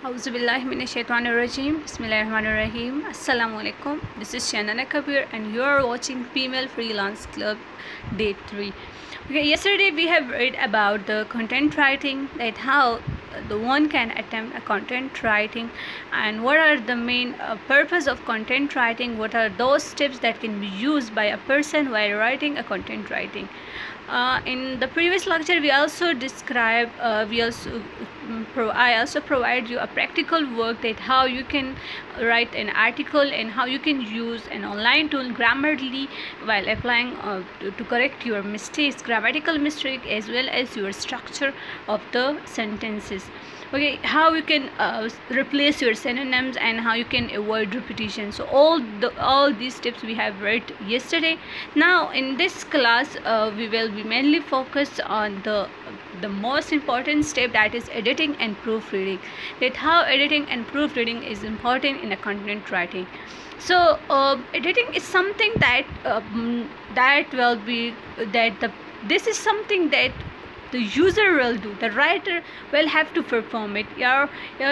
Auzubillahiminash-shaytanir-rajim. Bismillahir-rahmanir-rahim. Assalamu alaikum. This is Shanana Kabir and you are watching Female Freelance Club Day 3. Okay, yesterday we have read about the content writing, that how the one can attempt a content writing and what are the main purpose of content writing, what are those steps that can be used by a person while writing a content writing. In the previous lecture we also describe I also provide you a practical work that how you can write an article and how you can use an online tool Grammarly while applying to correct your mistakes, grammatical mistake, as well as your structure of the sentences. Okay, how you can replace your synonyms and how you can avoid repetition. So all these tips we have read yesterday. Now in this class we will be mainly focused on the most important step, that is editing and proofreading, that how editing and proofreading is important in a content writing. So editing is something that this is something that the user will do. The writer will have to perform it.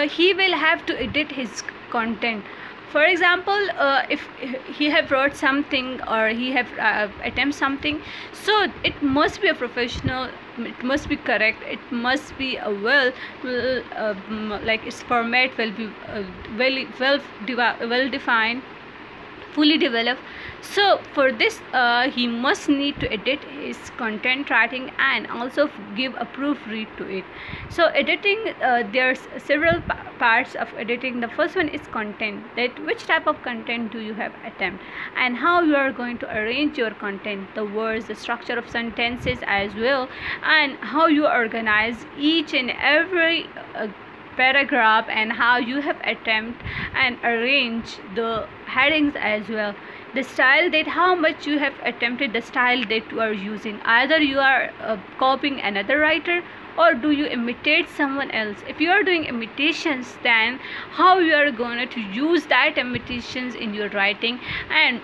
He will have to edit his content. For example, if he have wrote something or he have attempt something, so it must be a professional, it must be correct, it must be a like its format will be well defined, fully developed. So for this he must need to edit his content writing and also give a proofread to it. So editing, there's several parts of editing. The first one is content, that which type of content do you have attempt and how you are going to arrange your content, the words, the structure of sentences as well, and how you organize each and every paragraph and how you have attempt and arrange the headings as well. The style, that how much you have attempted, the style that you are using, either you are copying another writer or do you imitate someone else. If you are doing imitations, then how you are going to use that imitations in your writing, and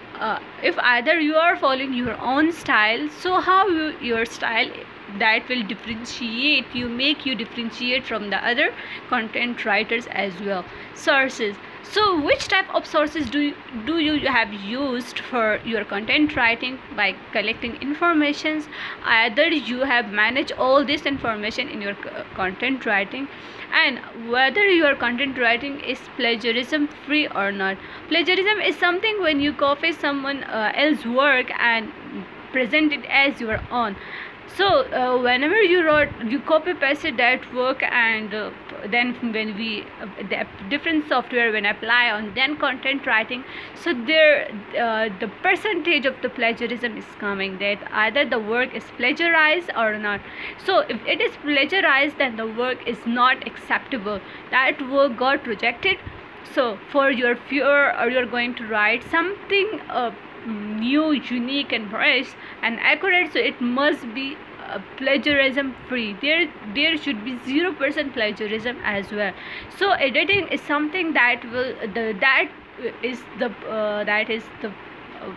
if either you are following your own style, so how your style that will differentiate you, make you differentiate from the other content writers as well. Sources, so which type of sources do you have used for your content writing? By collecting informations, either you have managed all this information in your content writing, and whether your content writing is plagiarism free or not. Plagiarism is something when you copy someone else's work and present it as your own. So whenever you copy pasted that work, and then when we the different software when apply on then content writing, so there the percentage of the plagiarism is coming, that either the work is plagiarized or not. So if it is plagiarized, then the work is not acceptable, that work got rejected. So for your fear, or you're going to write something new, unique and fresh and accurate, so it must be plagiarism free. There should be 0% plagiarism as well. So editing is something that will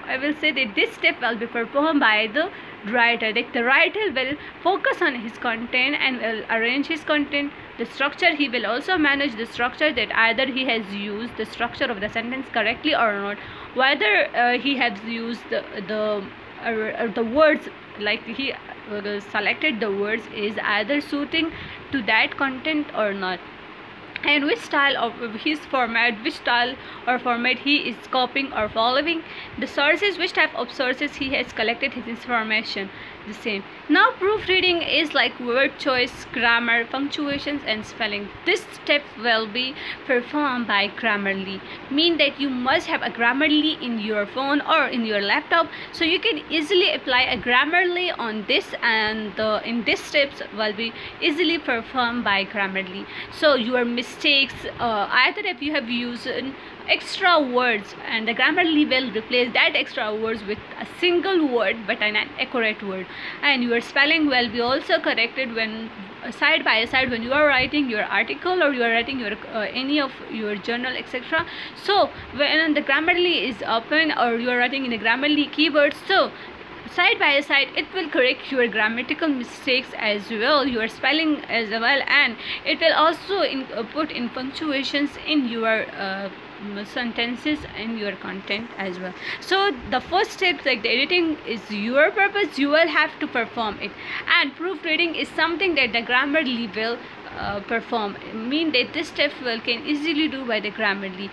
I will say that this step will be performed by the writer. Like the writer will focus on his content and will arrange his content. The structure, he will also manage the structure, that either he has used the structure of the sentence correctly or not, whether he has used the words, like he selected the words is either suiting to that content or not, and which style of his format, which style or format he is copying or following. The sources, which type of sources he has collected his information, the same. Now proofreading is like word choice, grammar, punctuations and spelling. This step will be performed by Grammarly, mean that you must have a Grammarly in your phone or in your laptop, so you can easily apply a Grammarly on this, and in this steps will be easily performed by Grammarly. So your mistakes, either if you have used extra words, and the Grammarly will replace that extra words with a single word but an accurate word, and your spelling will be also corrected when side by side when you are writing your article or you are writing your any of your journal, etc. So when the Grammarly is open or you are writing in a Grammarly keyboard, so side by side it will correct your grammatical mistakes as well, your spelling as well, and it will also put in punctuations in your sentences and your content as well. So the first step, like the editing, is your purpose. You will have to perform it, and proofreading is something that the Grammarly will perform, mean that this step will can easily do by the Grammarly.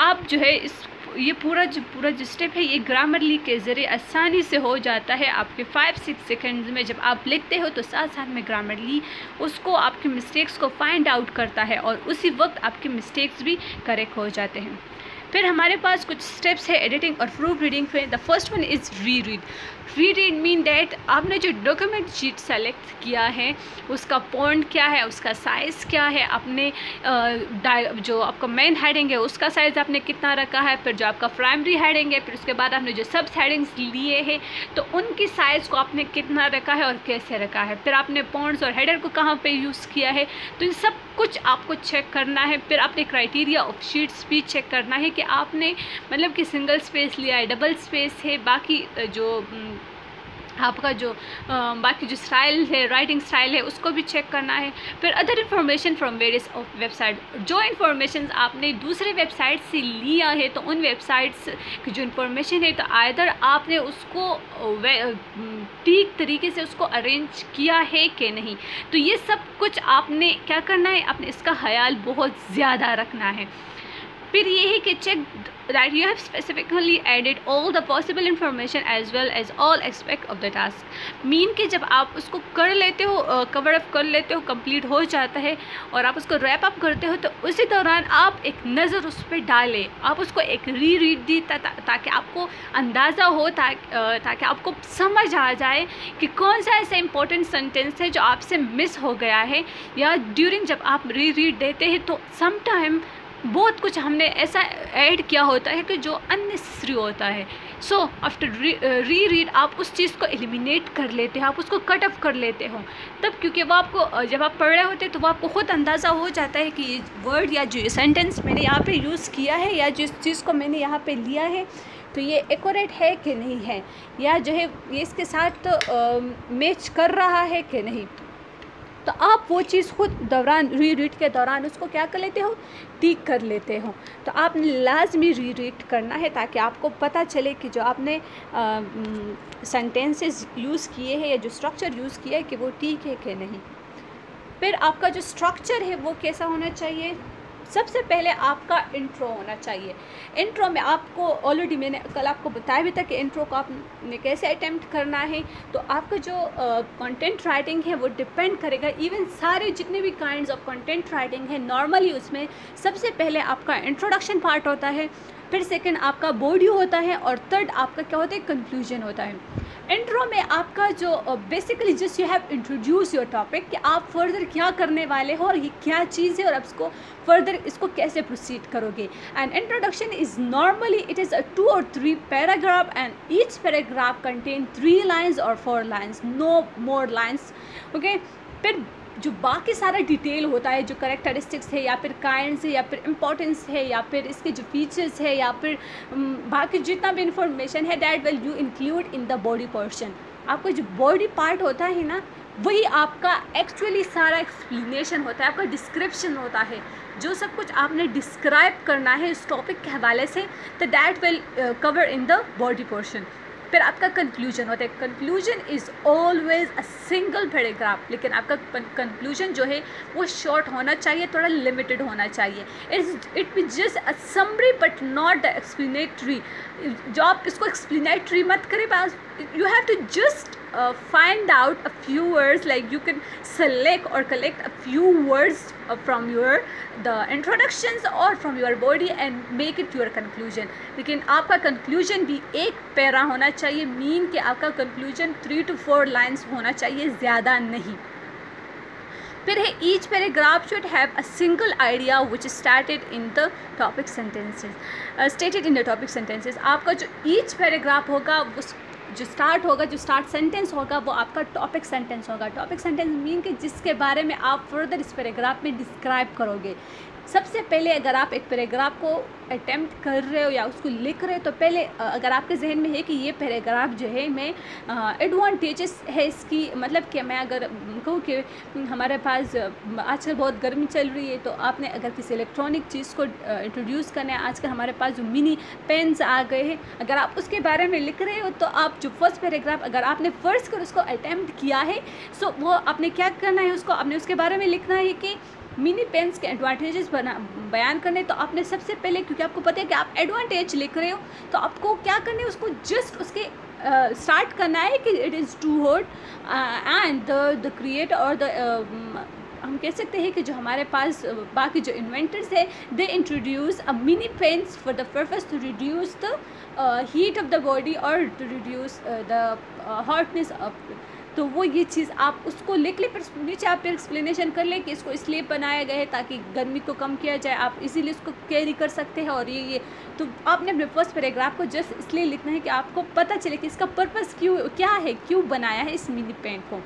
आप जो है इस ये पूरा जो step है ये Grammarly के ज़रिए आसानी से हो जाता है आपके 5-6 सेकंड्स में। जब आप लिखते हो तो साथ साथ में ग्रामरली उसको आपके मिस्टेक्स को फाइंड आउट करता है और उसी वक्त आपके मिस्टेक्स भी करेक्ट हो जाते हैं। फिर हमारे पास कुछ स्टेप्स है एडिटिंग और प्रूफ रीडिंग पे। द फर्स्ट वन इज़ री रीड मीन डैट आपने जो डॉक्यूमेंट शीट सेलेक्ट किया है उसका पॉइंट क्या है, उसका साइज़ क्या है, आपने जो आपका मेन हेडिंग है उसका साइज़ आपने कितना रखा है, फिर जो आपका प्राइमरी हेडिंग है, फिर उसके बाद आपने जो सब हेडिंग्स लिए हैं तो उनकी साइज़ को आपने कितना रखा है और कैसे रखा है, फिर आपने पॉइंट्स और हेडर को कहाँ पे यूज़ किया है, तो इन सब कुछ आपको चेक करना है। फिर आपने क्राइटेरिया ऑफ शीट्स भी चेक करना है कि आपने मतलब कि सिंगल स्पेस लिया है, डबल स्पेस है, बाकी जो आपका जो बाकी जो स्टाइल है, राइटिंग स्टाइल है, उसको भी चेक करना है। फिर other information from various website, जो इन्फॉर्मेशन आपने दूसरे वेबसाइट से लिया है तो उन वेबसाइट्स की जो इन्फॉर्मेशन है तो आइदर आपने उसको ठीक तरीके से उसको अरेंज किया है कि नहीं, तो ये सब कुछ आपने क्या करना है, आपने इसका ख्याल बहुत ज़्यादा रखना है। फिर ये है कि check that you have specifically added all the possible information as well as all aspect of the task। Mean कि जब आप उसको कर लेते हो, कवर अप कर लेते हो, कंप्लीट हो जाता है और आप उसको रैप अप करते हो तो उसी दौरान आप एक नज़र उस पर डालें, आप उसको एक रीड दी ताकि आपको अंदाज़ा हो, ताकि आपको समझ आ जाए कि कौन सा ऐसा इंपॉर्टेंट सेंटेंस है जो आपसे मिस हो गया है, या ड्यूरिंग जब आप रीड देते हैं तो सम टाइम बहुत कुछ हमने ऐसा ऐड किया होता है कि जो अननेसेसरी होता है। सो आफ्टर रीड आप उस चीज़ को एलिमिनेट कर लेते हो, आप उसको कट ऑफ कर लेते हो तब, क्योंकि वो आपको जब आप पढ़ रहे होते तो वो आपको ख़ुद अंदाज़ा हो जाता है कि ये वर्ड या जो सेंटेंस मैंने यहाँ पे यूज़ किया है या जिस चीज़ को मैंने यहाँ पे लिया है तो ये एक्यूरेट है कि नहीं है, या जो है ये इसके साथ मैच कर रहा है कि नहीं। तो आप वो चीज़ खुद दौरान रीड के दौरान उसको क्या कर लेते हो, टिक कर लेते हो। तो आपने लाजमी रीड करना है ताकि आपको पता चले कि जो आपने सेंटेंसेस यूज़ किए हैं या जो स्ट्रक्चर यूज़ किया है कि वो ठीक है कि नहीं। फिर आपका जो स्ट्रक्चर है वो कैसा होना चाहिए, सबसे पहले आपका इंट्रो होना चाहिए। इंट्रो में आपको ऑलरेडी मैंने कल आपको बताया भी था कि इंट्रो को आपने कैसे अटेम्प्ट करना है। तो आपका जो कंटेंट राइटिंग है वो डिपेंड करेगा, इवन सारे जितने भी काइंड्स ऑफ कंटेंट राइटिंग है नॉर्मली उसमें सबसे पहले आपका इंट्रोडक्शन पार्ट होता है, फिर सेकंड आपका बॉडी होता है और थर्ड आपका क्या होता है, कंक्लूजन होता है। इंट्रो में आपका जो basically just you have introduce your topic कि आप फर्दर क्या करने वाले हो और ये क्या चीज़ है और आप इसको फर्दर इसको कैसे प्रोसीड करोगे। And introduction is normally it is 2 or 3 paragraph and each paragraph contain 3 lines or 4 lines, no more lines, okay. फिर जो बाकी सारा डिटेल होता है, जो करेक्टरिस्टिक्स है या फिर काइंड्स है या फिर इम्पोर्टेंस है या फिर इसके जो फीचर्स है या फिर बाकी जितना भी इंफॉर्मेशन है, that will you include in the body portion. आपका जो बॉडी पार्ट होता है ना वही आपका एक्चुअली सारा एक्सप्लेनेशन होता है, आपका डिस्क्रिप्शन होता है, जो सब कुछ आपने डिस्क्राइब करना है इस टॉपिक के हवाले से, तो that will cover in the body portion. फिर आपका कंक्लूजन होता है। Conclusion is always a single paragraph, लेकिन आपका कंक्लूजन जो है वो शॉर्ट होना चाहिए, थोड़ा लिमिटेड होना चाहिए। It be just a summary but not the explanatory. जो आप इसको एक्सप्लेनेटरी मत करें, बस you have to just find out a few words, like you can select or collect a few words from your the introductions or from your body and make it your conclusion। लेकिन आपका conclusion भी एक para होना चाहिए, mean कि आपका conclusion 3 to 4 lines होना चाहिए, ज़्यादा नहीं। फिर है each paragraph should have a single idea which is stated in the topic sentences। आपका जो each paragraph होगा वो जो स्टार्ट सेंटेंस होगा वो आपका टॉपिक सेंटेंस होगा। टॉपिक सेंटेंस मीन कि जिसके बारे में आप फर्दर इस पैराग्राफ में डिस्क्राइब करोगे। सबसे पहले अगर आप एक पैराग्राफ को अटेम्प्ट कर रहे हो या उसको लिख रहे हो तो पहले अगर आपके जहन में है कि ये पैराग्राफ जो है मैं एडवांटेजेस है इसकी, मतलब कि मैं अगर कहूँ कि हमारे पास आजकल बहुत गर्मी चल रही है, तो आपने अगर किसी इलेक्ट्रॉनिक चीज़ को इंट्रोड्यूस करना है, आजकल हमारे पास जो मिनी पेन्स आ गए हैं, अगर आप उसके बारे में लिख रहे हो तो आप जो फर्स्ट पैराग्राफ अगर आपने फर्स्ट कर उसको अटेम्प्ट किया है, सो वो आपने क्या करना है, उसको आपने उसके बारे में लिखना है कि मिनी पेन्स के एडवांटेजेस बयान करने। तो आपने सबसे पहले, क्योंकि आपको पता है कि आप एडवांटेज लिख रहे हो, तो आपको क्या करना है, उसको जस्ट उसके स्टार्ट करना है कि it is too hot and the creator और द हम कह सकते हैं कि जो हमारे पास बाकी जो इन्वेंटर्स है, they introduce a mini pens for the purpose to reduce the heat of the body और to reduce the hotness of. तो वो ये चीज़ आप उसको लिख ले, फिर नीचे आप एक्सप्लेनेशन कर ले कि इसको इसलिए बनाया गया है ताकि गर्मी को कम किया जाए, आप इसीलिए इसको कैरी कर सकते हैं और ये तो आपने अपने फर्स्ट पैराग्राफ को जस्ट इसलिए लिखना है कि आपको पता चले कि इसका पर्पस क्या है, क्यों बनाया है इस मिनी पेन को।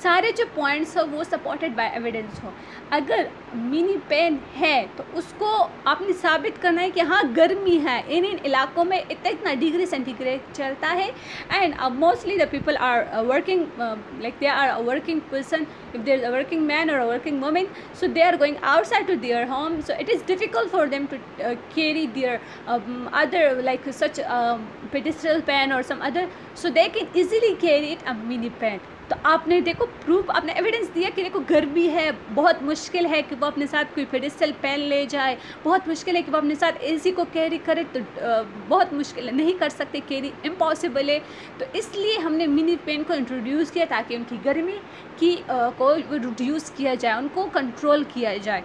सारे जो पॉइंट्स हो वो सपोर्टेड बाय एविडेंस हो। अगर मिनी पेन है तो उसको आपने साबित करना है कि हाँ गर्मी है, इन इलाकों में इतना डिग्री सेंटीग्रेड चलता है and mostly the people are working like they are a working person, if there is a working man or a working woman, so they are going outside to their home, so it is difficult for them to carry their other like such pedestal pen or some other, so they can easily carry it a mini pen। तो आपने देखो proof, आपने evidence दिया कि देखो गर्मी है, बहुत मुश्किल है कि वो अपने साथ कोई पेडिस्टल पेन ले जाए, बहुत मुश्किल है कि वो अपने साथ एसी को कैरी करे, तो बहुत मुश्किल है, नहीं कर सकते कैरी, इम्पॉसिबल है। तो इसलिए हमने मिनी पेन को इंट्रोड्यूस किया ताकि उनकी गर्मी की को रिड्यूस किया जाए, उनको कंट्रोल किया जाए।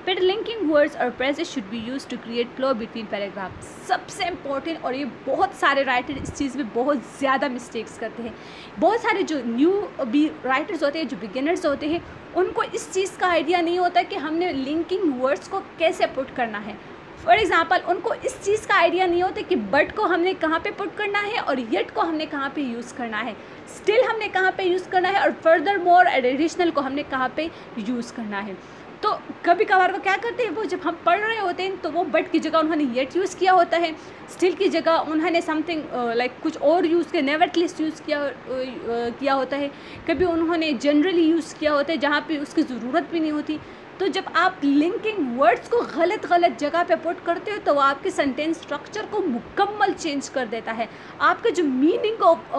फिर लिंकिंग वर्ड्स और phrases should be use to create flow between paragraph, सबसे इंपॉर्टेंट, और ये बहुत सारे राइटर इस चीज़ में बहुत ज़्यादा मिस्टेक्स करते हैं। बहुत सारे जो न्यू भी राइटर्स होते हैं, जो बिगिनर्स होते हैं, उनको इस चीज़ का आइडिया नहीं होता कि हमने लिंकिंग वर्ड्स को कैसे पुट करना है। फॉर एग्ज़ाम्पल, उनको इस चीज़ का आइडिया नहीं होता कि बट को हमने कहाँ पे पुट करना है और येट को हमने कहाँ पे यूज़ करना है, स्टिल हमने कहाँ पे यूज़ करना है और फर्दर मोर एडिशनल को हमने कहाँ पे यूज़ करना है। तो कभी कभार वो क्या करते हैं, वो जब हम पढ़ रहे होते हैं तो वो बट की जगह उन्होंने येट यूज़ किया होता है, स्टिल की जगह उन्होंने समथिंग लाइक कुछ और यूज़ किया, नेवरथलेस यूज़ किया होता है, कभी उन्होंने जनरली यूज़ किया होता है जहाँ पे उसकी ज़रूरत भी नहीं होती। तो जब आप लिंकिंग वर्ड्स को गलत जगह पे पुट करते हो तो वो आपके सेंटेंस स्ट्रक्चर को मुकम्मल चेंज कर देता है, आपका जो मीनिंग ऑफ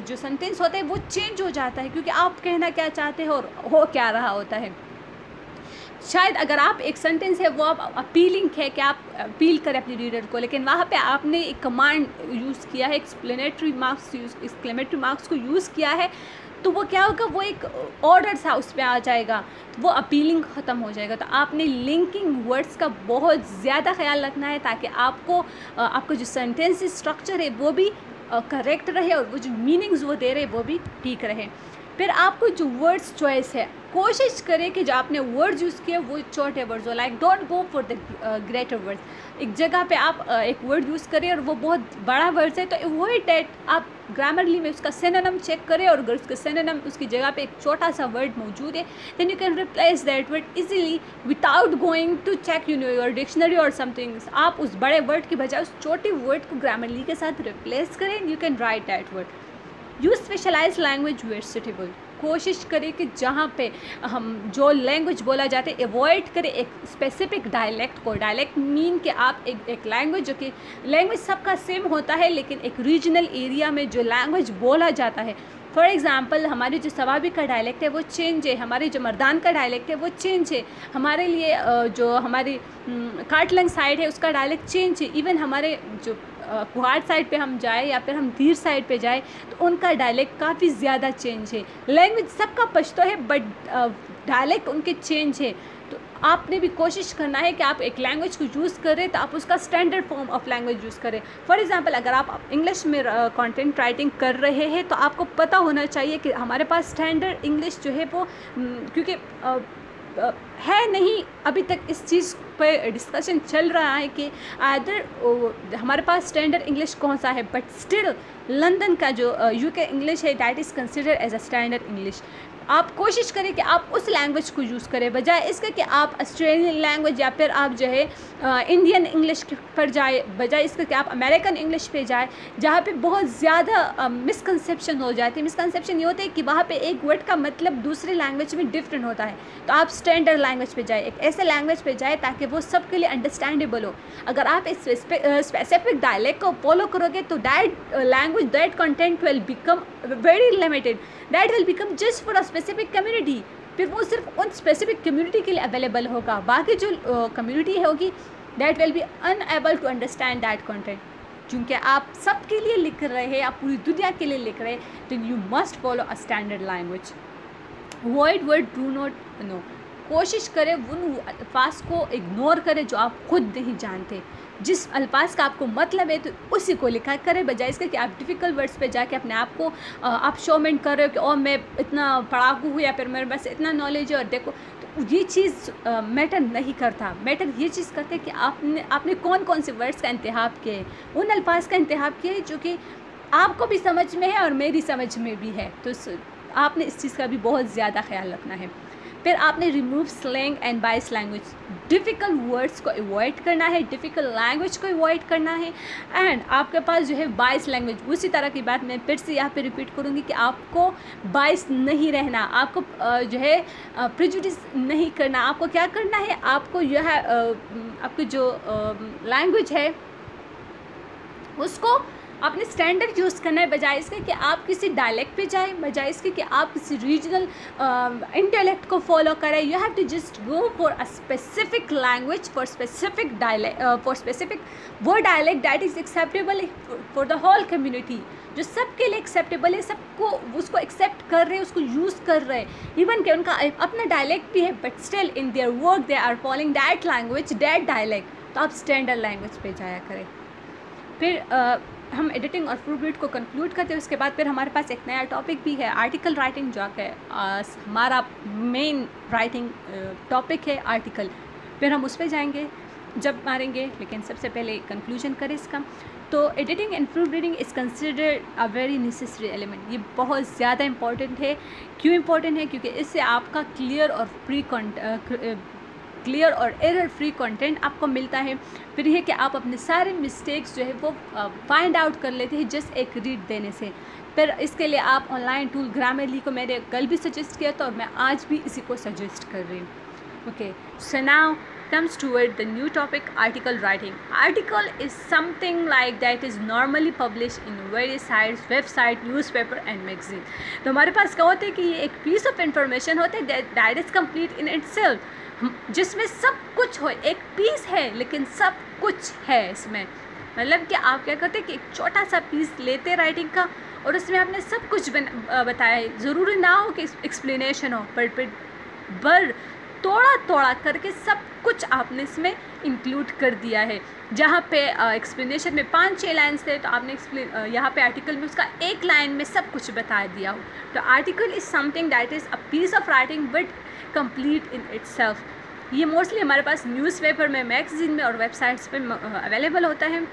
जो सेंटेंस होता है वो चेंज हो जाता है, क्योंकि आप कहना क्या चाहते हो और हो क्या रहा होता है। शायद अगर आप एक सेंटेंस है वो आप अपीलिंग है कि आप अपील करें अपने रीडर को, लेकिन वहाँ पे आपने एक कमांड यूज़ किया है, एक्सक्लेमेटरी मार्क्स को यूज़ किया है, तो वो क्या होगा, वो एक ऑर्डर सा उस पर आ जाएगा, वो अपीलिंग ख़त्म हो जाएगा। तो आपने लिंकिंग वर्ड्स का बहुत ज़्यादा ख्याल रखना है ताकि आपको जो सेंटेंस स्ट्रक्चर है वो भी करेक्ट रहे और वो जो मीनिंग्स वो दे रहे वो भी ठीक रहे। फिर आपको जो वर्ड्स चॉइस है, कोशिश करें कि जो आपने वर्ड्स यूज़ किए वो छोटे वर्ड्स हो, like don't go for the greater words. एक जगह पे आप एक वर्ड यूज़ करें और वो बहुत बड़ा वर्ड है तो अवॉइड डैट, आप ग्रामरली में उसका सिनोनिम चेक करें और अगर उसका सिनोनिम उसकी जगह पे एक छोटा सा वर्ड मौजूद है then you can replace that word easily without going to check your dictionary और समथिंग। आप उस बड़े वर्ड की बजाय उस छोटे वर्ड को ग्रामरली के साथ रिप्लेस करें, you can write that word. Use specialise language where suitable, कोशिश करें कि जहाँ पे हम जो लैंग्वेज बोला जाता है अवॉइड करें एक स्पेसिफिक डायलेक्ट को। डायलेक्ट मीन कि आप एक लैंग्वेज, जो कि लैंग्वेज सबका सेम होता है लेकिन एक रीजनल एरिया में जो लैंग्वेज बोला जाता है, फॉर एग्ज़ाम्पल हमारी जो सवाबी का डायलेक्ट है वो चेंज है, हमारी जो मर्दान का डायलेक्ट है वो चेंज है, हमारे लिए जो हमारी काटलंग साइड है उसका डायलेक्ट चेंज है, इवन हमारे जो कुहाड़ साइड पे हम जाए या फिर हम धीर साइड पे जाए तो उनका डायलेक्ट काफ़ी ज़्यादा चेंज है। लैंग्वेज सबका पश्तो है बट डायलेक्ट उनके चेंज है। तो आपने भी कोशिश करना है कि आप एक लैंग्वेज को यूज़ करें तो आप उसका standard form of language use करें। फॉर एग्जांपल अगर आप इंग्लिश में कंटेंट राइटिंग कर रहे हैं तो आपको पता होना चाहिए कि हमारे पास स्टैंडर्ड इंग्लिश जो है वो क्योंकि है नहीं, अभी तक इस चीज़ पर डिस्कशन चल रहा है कि आदर हमारे पास स्टैंडर्ड इंग्लिश कौन सा है, बट स्टिल लंदन का जो यूके इंग्लिश है that is considered as a standard English. आप कोशिश करें कि आप उस लैंग्वेज को यूज़ करें, बजाय इसके कि आप ऑस्ट्रेलियन लैंग्वेज या फिर आप जो है इंडियन इंग्लिश पर जाए, बजाय इसके कि आप अमेरिकन इंग्लिश पे जाए, जहाँ पे बहुत ज़्यादा मिसकंसेप्शन हो जाती है। मिसकंसेप्शन ये होता है कि वहाँ पे एक वर्ड का मतलब दूसरे लैंग्वेज में डिफरेंट होता है। तो आप स्टैंडर्ड लैंग्वेज पे जाए, एक ऐसे लैंग्वेज पे जाए ताकि वो सबके लिए अंडरस्टैंडेबल हो। अगर आप इस स्पेसिफिक डायलेक्ट को फॉलो करोगे तो that language, that content will become very limited, that will become just for a specific community. फिर वो सिर्फ उन स्पेसिफिक कम्युनिटी के लिए अवेलेबल होगा, बाकी जो कम्युनिटी होगी that will be unable to understand that content. क्योंकि आप सबके लिए लिख रहे हैं, आप पूरी दुनिया के लिए लिख रहे हैं, then you must follow a standard language. Avoid word do not know, कोशिश करें उन अल्फाज को इग्नोर करें जो आप खुद नहीं जानते। जिस अल्फाज का आपको मतलब है तो उसी को लिखा करें, बजाय इसके कि आप डिफ़िकल्ट वर्ड्स पे जाके अपने आप को आप शोमेंट कर रहे हो कि ओ मैं इतना पढ़ाकू हूँ या फिर मेरे पास इतना नॉलेज है और देखो। तो ये चीज़ मैटर नहीं करता। मैटर ये चीज़ करते हैं कि आपने कौन कौन से वर्ड्स का इंतखाब किया है, उन अल्फाज का इंतखाब किया है जो कि आपको भी समझ में है और मेरी समझ में भी है। तो आपने इस चीज़ का भी बहुत ज़्यादा ख्याल रखना है। फिर आपने remove slang and bias language, difficult words को अवॉइड करना है, डिफ़िकल्ट लैंग्वेज को अवॉइड करना है। एंड आपके पास जो है बायस लैंग्वेज, उसी तरह की बात मैं फिर से यहाँ पे रिपीट करूँगी कि आपको बायस नहीं रहना, आपको जो है प्रेजुडिस नहीं करना। आपको क्या करना है, आपको जो है आपकी जो लैंग्वेज है उसको आपने स्टैंडर्ड यूज़ करना है, बजाय इसके कि आप किसी डायलेक्ट पे जाएं, बजाय इसके कि आप किसी रीजनल इंटेलेक्ट को फॉलो करें। You have to just go for a specific language, for specific dialect, for specific वो dialect that is acceptable for the whole community, जो सबके लिए एक्सेप्टेबल है, सबको उसको एक्सेप्ट कर रहे हैं, उसको यूज़ कर रहे हैं। इवन कि उनका अपना डायलेक्ट भी है, but still in there work they are following that language, that dialect. तो आप स्टैंडर्ड लैंग्वेज पे जाया करें। फिर हम एडिटिंग और प्रूफ रीड को कंक्लूड करते हैं। उसके बाद फिर हमारे पास एक नया टॉपिक भी है, आर्टिकल राइटिंग, जो कि हमारा मेन राइटिंग टॉपिक है आर्टिकल। फिर हम उस पर जाएंगे जब मारेंगे, लेकिन सबसे पहले कंक्लूजन करें इसका। तो editing and proof reading is considered a very necessary element. ये बहुत ज़्यादा इंपॉर्टेंट है। क्यों इंपॉर्टेंट है? क्योंकि इससे आपका क्लियर और एरर फ्री कंटेंट आपको मिलता है। फिर यह कि आप अपने सारे मिस्टेक्स जो है वो फाइंड आउट कर लेते हैं जस्ट एक रीड देने से। फिर इसके लिए आप ऑनलाइन टूल ग्रामरली को मैंने कल भी सजेस्ट किया था और मैं आज भी इसी को सजेस्ट कर रही हूँ। Okay, so now comes toward the new topic, article writing. Article is something like that is normally published in various sites, website, newspaper and magazine. तो हमारे पास क्या होता है कि ये एक piece of information होता है that is complete in itself, जिसमें सब कुछ हो। एक पीस है लेकिन सब कुछ है इसमें। मतलब कि आप क्या करते हैं कि एक छोटा सा पीस लेते राइटिंग का और उसमें आपने सब कुछ बताया है। ज़रूरी ना हो कि एक्सप्लेनेशन हो, पर थोड़ा करके सब कुछ आपने इसमें इंक्लूड कर दिया है। जहाँ पे एक्सप्लेनेशन में 5-6 लाइन्स थे तो आपने यहाँ पे आर्टिकल में उसका एक लाइन में सब कुछ बता दिया हो। तो article is something that is a piece of writing but complete in itself. ये मोस्टली हमारे पास न्यूज़पेपर में, मैगजीन में और वेबसाइट्स पे अवेलेबल होता है।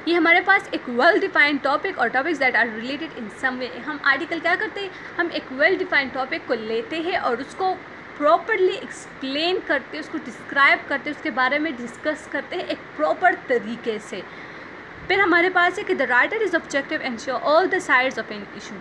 ये हमारे पास एक वेल डिफाइंड टॉपिक और टॉपिक्स दैट आर रिलेटेड इन सम वे। हम आर्टिकल क्या करते हैं, हम एक वेल डिफाइंड टॉपिक को लेते हैं और उसको प्रॉपरली एक्सप्लेन करते, उसको डिस्क्राइब करते, उसके बारे में डिस्कस करते हैं एक प्रॉपर तरीके से। फिर हमारे पास है कि the writer is objective and show all the sides of an issue.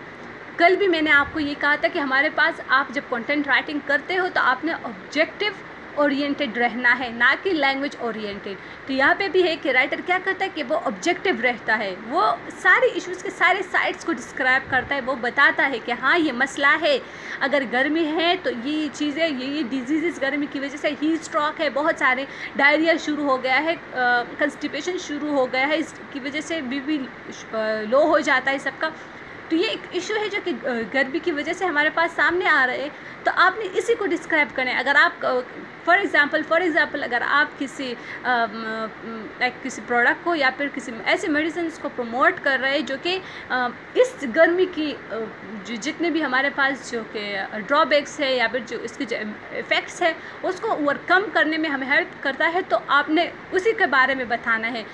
कल भी मैंने आपको ये कहा था कि हमारे पास आप जब कंटेंट राइटिंग करते हो तो आपने ऑब्जेक्टिव ओरिएंटेड रहना है, ना कि लैंग्वेज ओरिएंटेड। तो यहाँ पे भी है कि राइटर क्या करता है कि वो ऑब्जेक्टिव रहता है, वो सारे इश्यूज़ के सारे साइड्स को डिस्क्राइब करता है। वो बताता है कि हाँ ये मसला है, अगर गर्मी है तो ये चीज़ें, ये डिजीज़ गर्मी की वजह से, हीट स्ट्रोक है, बहुत सारे डायरिया शुरू हो गया है, कंस्टिपेशन शुरू हो गया है, इसकी वजह से बीपी लो हो जाता है सबका। तो ये एक इशू है जो कि गर्मी की वजह से हमारे पास सामने आ रहे हैं। तो आपने इसी को डिस्क्राइब करना है। अगर आप फॉर एग्ज़ाम्पल अगर आप किसी प्रोडक्ट को या फिर किसी ऐसे मेडिसिन को प्रमोट कर रहे हैं जो कि इस गर्मी की जितने भी हमारे पास जो कि ड्रॉबैक्स है या फिर जो इसके जो इफ़ेक्ट्स है उसको ओवरकम करने में हमें हेल्प करता है, तो आपने उसी के बारे में बताना है।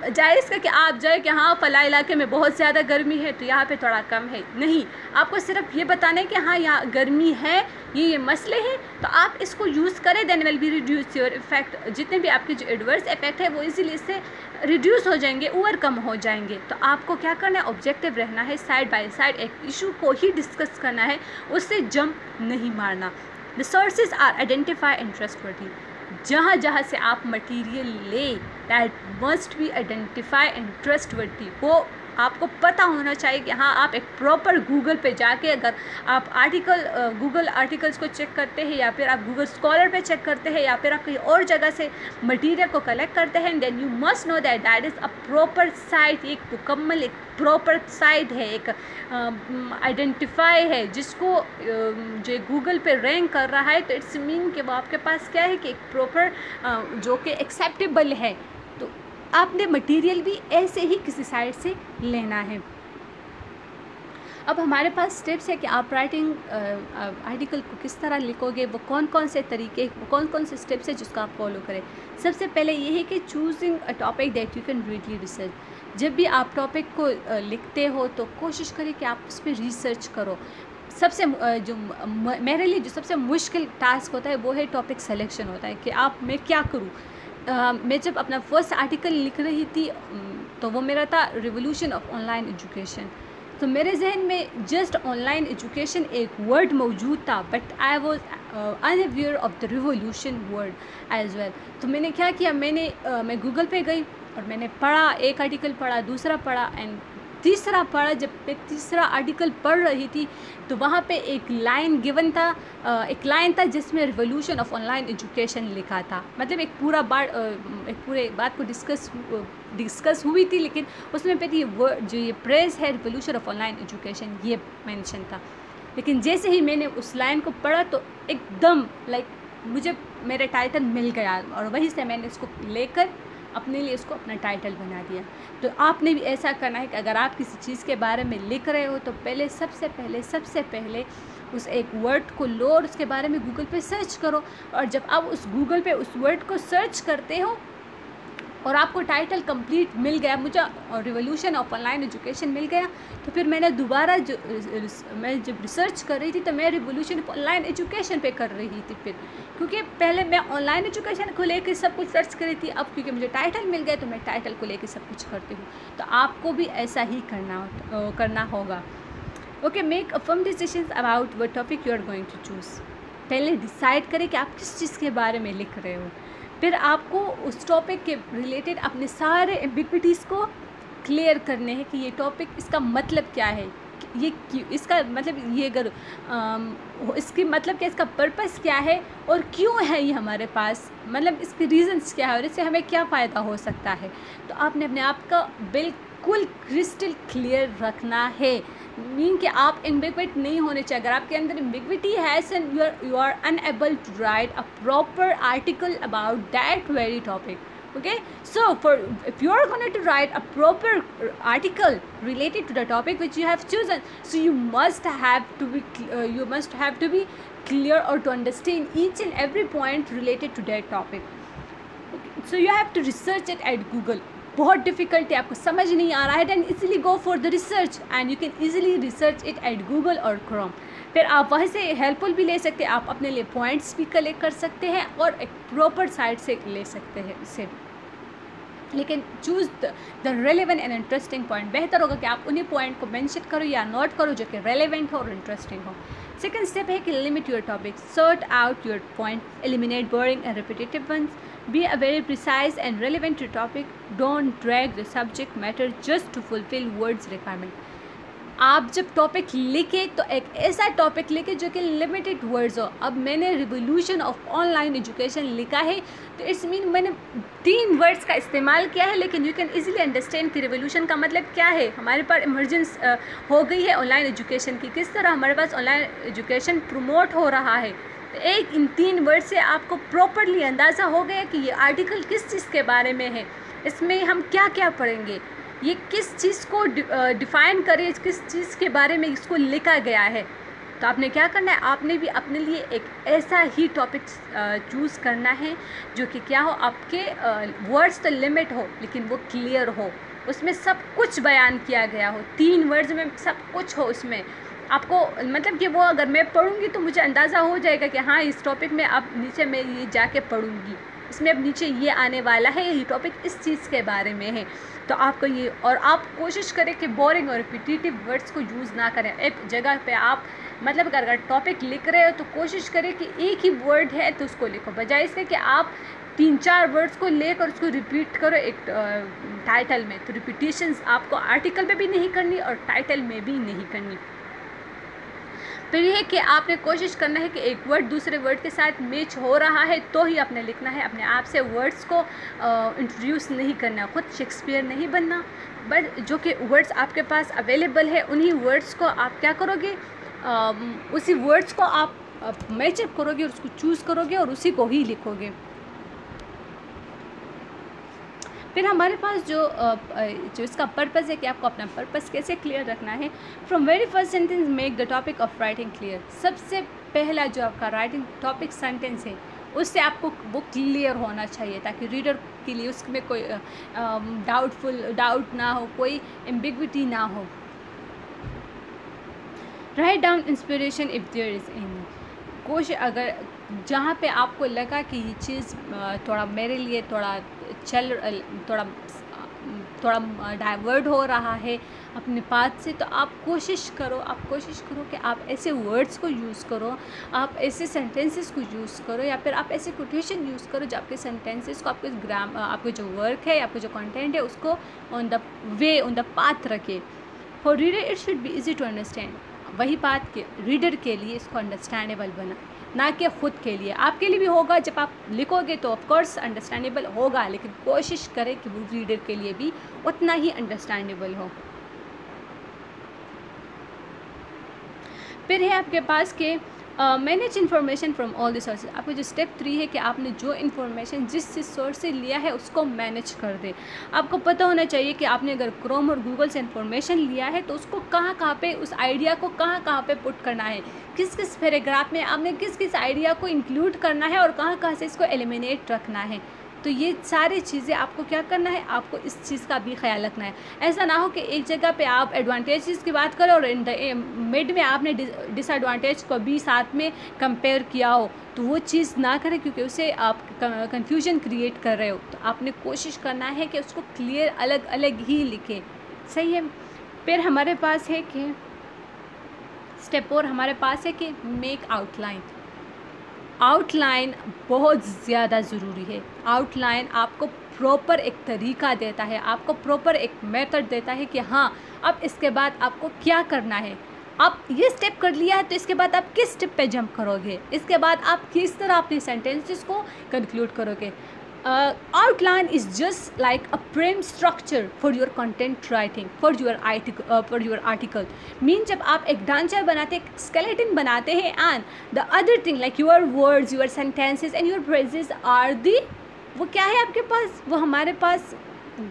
जायज़ का कि आप जाए कि हाँ फ़ला इलाके में बहुत ज़्यादा गर्मी है तो यहाँ पे थोड़ा कम है, नहीं, आपको सिर्फ ये बताना है कि हाँ यहाँ गर्मी है, ये मसले हैं, तो आप इसको यूज़ करें, then will be reduce your effect. जितने भी आपके जो एडवर्स इफेक्ट है वो इजीली इससे रिड्यूस हो जाएंगे, ओवरकम हो जाएंगे। तो आपको क्या करना है, ऑब्जेक्टिव रहना है, साइड बाय साइड एक इशू को ही डिस्कस करना है, उससे जंप नहीं मारना। The sources are identify and trustworthy, जहाँ जहाँ से आप मटेरियल ले, that must be identify and trustworthy, वो आपको पता होना चाहिए कि हाँ आप एक प्रॉपर गूगल पे जाके अगर आप गूगल आर्टिकल्स को चेक करते हैं, या फिर आप गूगल स्कॉलर पे चेक करते हैं, या फिर आप कहीं और जगह से मटेरियल को कलेक्ट करते हैं, then you must know that that is a proper site, एक मुकम्मल एक प्रॉपर साइट है, एक आइडेंटिफाई है जिसको जो गूगल पे रैंक कर रहा है, तो इट्स मीन कि वो आपके पास क्या है कि एक प्रॉपर जो कि एक्सेप्टेबल है। तो आपने मटेरियल भी ऐसे ही किसी साइट से लेना है। अब हमारे पास स्टेप्स है कि आप राइटिंग आर्टिकल को किस तरह लिखोगे, वो कौन कौन से तरीके, वो कौन कौन से स्टेप्स है जिसको आप फॉलो करें। सबसे पहले ये है कि choosing a topic that you can readily research. जब भी आप टॉपिक को लिखते हो तो कोशिश करें कि आप उस पर रिसर्च करो। सबसे जो मेरे लिए जो सबसे मुश्किल टास्क होता है वो है टॉपिक सिलेक्शन होता है कि आप मैं क्या करूँ। मैं जब अपना फर्स्ट आर्टिकल लिख रही थी तो वो मेरा था रिवोल्यूशन ऑफ ऑनलाइन एजुकेशन। तो मेरे जहन में जस्ट ऑनलाइन एजुकेशन एक वर्ड मौजूद था, but I was unaware of the revolution word as well. तो मैंने क्या किया, मैं गूगल पे गई और मैंने पढ़ा, एक आर्टिकल पढ़ा, दूसरा पढ़ा एंड तीसरा पढ़ा। जब मैं तीसरा आर्टिकल पढ़ रही थी तो वहाँ पे एक लाइन गिवन था, एक लाइन था जिसमें रिवोल्यूशन ऑफ ऑनलाइन एजुकेशन लिखा था। मतलब एक पूरे बात को डिस्कस हुई थी, लेकिन उसमें पे ये वर्ड जो ये प्रेस है रिवोल्यूशन ऑफ ऑनलाइन एजुकेशन ये मेंशन था। लेकिन जैसे ही मैंने उस लाइन को पढ़ा तो एकदम मुझे मेरा टाइटल मिल गया और वहीं से मैंने इसको लेकर अपने लिए इसको अपना टाइटल बना दिया। तो आपने भी ऐसा करना है कि अगर आप किसी चीज़ के बारे में लिख रहे हो तो सबसे पहले उस एक वर्ड को लो और उसके बारे में गूगल पे सर्च करो। और जब आप उस गूगल पे उस वर्ड को सर्च करते हो और आपको टाइटल कंप्लीट मिल गया, मुझे रिवोल्यूशन ऑफ ऑनलाइन एजुकेशन मिल गया, तो फिर मैंने दोबारा मैं जब रिसर्च कर रही थी तो मैं रिवोल्यूशन ऑफ ऑनलाइन एजुकेशन पे कर रही थी फिर, क्योंकि पहले मैं ऑनलाइन एजुकेशन को लेकर सब कुछ सर्च कर रही थी, अब क्योंकि मुझे टाइटल मिल गया तो मैं टाइटल को लेकर सब कुछ करती हूँ। तो आपको भी ऐसा ही करना होगा। Okay, make a firm decision about what topic you are going to choose. पहले डिसाइड करें कि आप किस चीज़ के बारे में लिख रहे हो, फिर आपको उस टॉपिक के रिलेटेड अपने सारे एम्बिग्विटीज़ को क्लियर करने हैं कि ये टॉपिक, इसका मतलब क्या है, ये क्यों, इसका मतलब ये अगर इसकी मतलब क्या, इसका पर्पस क्या है और क्यों है ये हमारे पास, मतलब इसके रीजंस क्या है और इससे हमें क्या फ़ायदा हो सकता है। तो आपने अपने आप का बिल्कुल क्रिस्टल क्लियर रखना है। मीन कि आप एम्बिग्विट नहीं होने चाहिए। अगर आपके अंदर एम्बिग्विटी है and you are unable to write a proper article about that very topic, okay, so if you are going to write a proper article related to the topic which you have chosen, so you must have to be clear or to understand each and every point related to that topic, okay? So you have to research it at Google. बहुत difficult है, आपको समझ नहीं आ रहा है, then easily go for the research and you can easily research it at Google और Chrome. फिर आप वहाँ से हेल्पफुल भी ले सकते हैं, आप अपने लिए पॉइंट्स भी कलेक्ट कर सकते हैं और एक प्रॉपर साइट से ले सकते हैं इसे। लेकिन choose the relevant and interesting point. बेहतर होगा कि आप उन्हीं पॉइंट को मेंशन करो या नोट करो जो कि रेलेवेंट हो और इंटरेस्टिंग हो। सेकंड स्टेप है कि limit your topic, sort out your point, eliminate boring and repetitive ones, be a very precise and relevant to topic, don't drag the subject matter just to fulfil words requirement. आप जब topic लिखे तो एक ऐसा topic लिखे जो कि limited words हो। अब मैंने रिवोल्यूशन ऑफ ऑनलाइन एजुकेशन लिखा है तो इट्स मीन मैंने 3 वर्ड्स का इस्तेमाल किया है, लेकिन यू कैन इजीली अंडरस्टैंड कि रिवोल्यूशन का मतलब क्या है। हमारे पास इमरजेंस हो गई है ऑनलाइन एजुकेशन की, किस तरह हमारे पास ऑनलाइन एजुकेशन प्रमोट हो रहा है। तो इन 3 वर्ड से आपको प्रॉपरली अंदाज़ा हो गया कि ये आर्टिकल किस चीज़ के बारे में है, इसमें हम क्या क्या पढ़ेंगे, ये किस चीज़ को डिफ़ाइन करे, किस चीज़ के बारे में इसको लिखा गया है। तो आपने क्या करना है, आपने भी अपने लिए एक ऐसा ही टॉपिक चूज़ करना है जो कि क्या हो, आपके वर्ड्स तो लिमिट हो लेकिन वो क्लियर हो, उसमें सब कुछ बयान किया गया हो, 3 वर्ड्स में सब कुछ हो उसमें। आपको मतलब कि वो अगर मैं पढ़ूँगी तो मुझे अंदाज़ा हो जाएगा कि हाँ इस टॉपिक में अब नीचे मैं ये जाके पढ़ूँगी, इसमें अब नीचे ये आने वाला है, ये टॉपिक इस चीज़ के बारे में है। तो आपको ये, और आप कोशिश करें कि बोरिंग और रिपीटिटिव वर्ड्स को यूज़ ना करें। एक जगह पे आप मतलब अगर टॉपिक लिख रहे हो तो कोशिश करें कि एक ही वर्ड है तो उसको लिखो, बजाय इसके कि आप 3-4 वर्ड्स को लेकर उसको रिपीट करो एक टाइटल में। तो रिपीटिशंस आपको आर्टिकल में भी नहीं करनी और टाइटल में भी नहीं करनी। फिर यह है कि आपने कोशिश करना है कि एक वर्ड दूसरे वर्ड के साथ मैच हो रहा है तो ही आपने लिखना है। अपने आप से वर्ड्स को इंट्रोड्यूस नहीं करना, खुद शेक्सपियर नहीं बनना, बट जो कि वर्ड्स आपके पास अवेलेबल है उन्हीं वर्ड्स को आप क्या करोगे, उसी वर्ड्स को आप मैचअप करोगे और उसको चूज़ करोगे और उसी को ही लिखोगे। फिर हमारे पास जो इसका पर्पस है कि आपको अपना पर्पस कैसे क्लियर रखना है। From very first sentence make the topic of writing clear. सबसे पहला जो आपका राइटिंग टॉपिक सेंटेंस है उससे आपको वो क्लियर होना चाहिए ताकि रीडर के लिए उसमें कोई डाउट ना हो, कोई एम्बिग्विटी ना हो। Write down inspiration if there is any. कोशिश अगर जहाँ पे आपको लगा कि ये चीज़ थोड़ा मेरे लिए थोड़ा डाइवर्ट हो रहा है अपने पाथ से, तो आप कोशिश करो कि आप ऐसे वर्ड्स को यूज़ करो, आप ऐसे सेंटेंसेस को यूज़ करो, या फिर आप ऐसे कोटेशन यूज़ करो जो आपके सेंटेंसेस को, आपके जो वर्क है, आपके जो कंटेंट है उसको ऑन द पाथ रखे। For reader it should be easy to understand. वही बात कि रीडर के लिए इसको अंडरस्टैंडेबल बना, ना कि ख़ुद के लिए। आपके लिए भी होगा, जब आप लिखोगे तो ऑफ कोर्स अंडरस्टैंडेबल होगा, लेकिन कोशिश करें कि वो रीडर के लिए भी उतना ही अंडरस्टैंडेबल हो। फिर है आपके पास के manage information from all the sources. आपको जो स्टेप 3 है कि आपने जो इन्फॉर्मेशन जिस सोर्स से लिया है उसको मैनेज कर दे। आपको पता होना चाहिए कि आपने अगर क्रोम और गूगल से इन्फॉर्मेशन लिया है तो उसको कहाँ पे, उस आइडिया को कहाँ पे पुट करना है, किस पैराग्राफ में आपने किस आइडिया को इंक्लूड करना है और कहाँ से इसको एलिमिनेट रखना है। तो ये सारी चीज़ें आपको क्या करना है, आपको इस चीज़ का भी ख्याल रखना है। ऐसा ना हो कि एक जगह पे आप एडवांटेजेस की बात करो और इन द मिड में आपने डिसएडवांटेज को भी साथ में कंपेयर किया हो, तो वो चीज़ ना करें क्योंकि उससे आप कंफ्यूजन क्रिएट कर रहे हो। तो आपने कोशिश करना है कि उसको क्लियर अलग अलग ही लिखें, सही है। फिर हमारे पास है कि स्टेप 4 हमारे पास है कि मेक आउटलाइन। आउटलाइन बहुत ज़्यादा ज़रूरी है। आउटलाइन आपको प्रॉपर एक तरीका देता है, आपको प्रॉपर एक मेथड देता है कि हाँ अब इसके बाद आपको क्या करना है। आप ये स्टेप कर लिया है तो इसके बाद आप किस स्टेप पे जंप करोगे, इसके बाद आप किस तरह अपने सेंटेंसेस को कंक्लूड करोगे। outline is just like a frame structure for your content writing, for your article. Mean जब आप एक ढांचा बनाते हैं, skeleton बनाते हैं, and the other thing like your words, your sentences and your phrases are the, वो क्या है आपके पास, वो हमारे पास